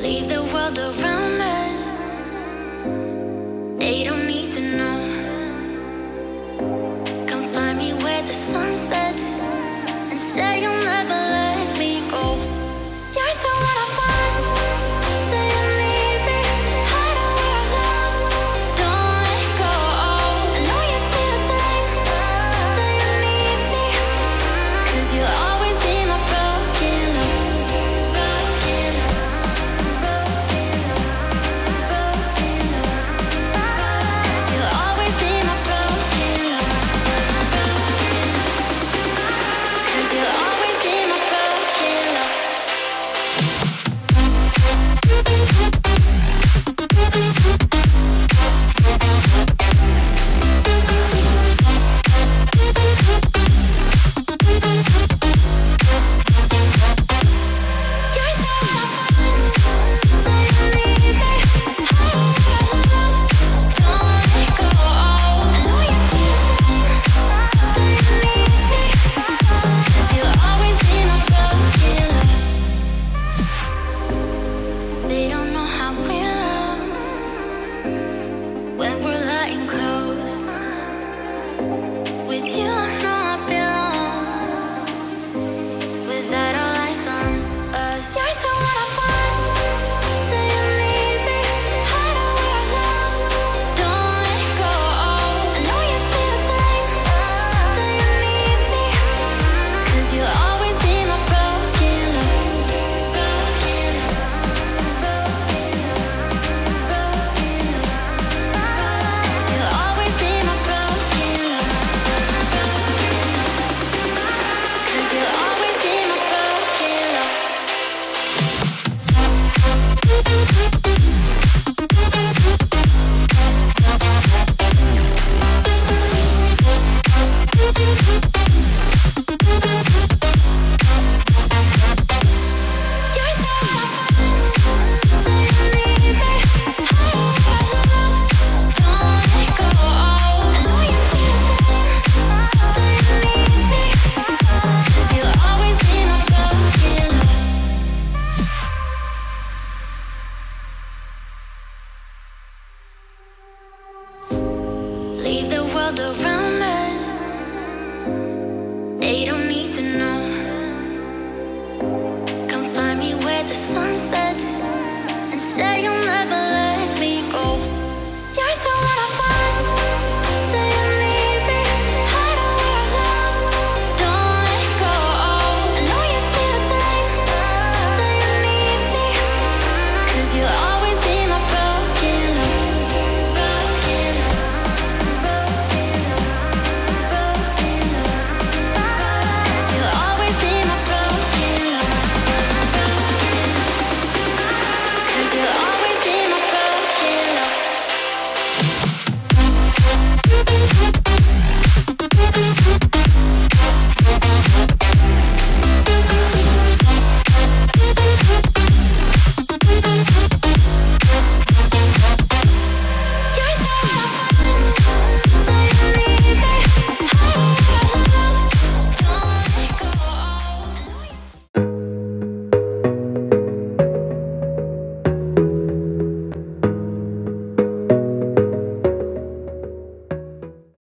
Leave the world around us. They don't need to know. Come find me where the sun sets and say you'll never let me go. You're the one I want. Say you'll leave me. Hide away our love. Don't let go. I know you feel the same. Say you'll leave me. 'Cause you'll always be my broken love. Broken love. Cause you'll always be my broken love. Cause you'll always be my broken love. You're the one I want. Say you'll leave me. Hide away our love. Don't let go. I know you feel the same. Say you'll leave me. 'Cause you'll always be my broken love. They don't know how we love when we're lying close. With you, I know I belong. Without all eyes on us, you're the one I want. Say you'll leave me. Hide away our love. Don't let go. I know you feel the same. Say you'll leave me. 'Cause you'll always be my broken love. Broken love. 'Cause you'll always be my broken love. 'Cause you'll always be my broken love. You're the one I want. Say you'll leave me. Hide away our love. Don't let go. I know you feel the same. Say you'll leave me. 'Cause you'll always be my broken love. Leave the world around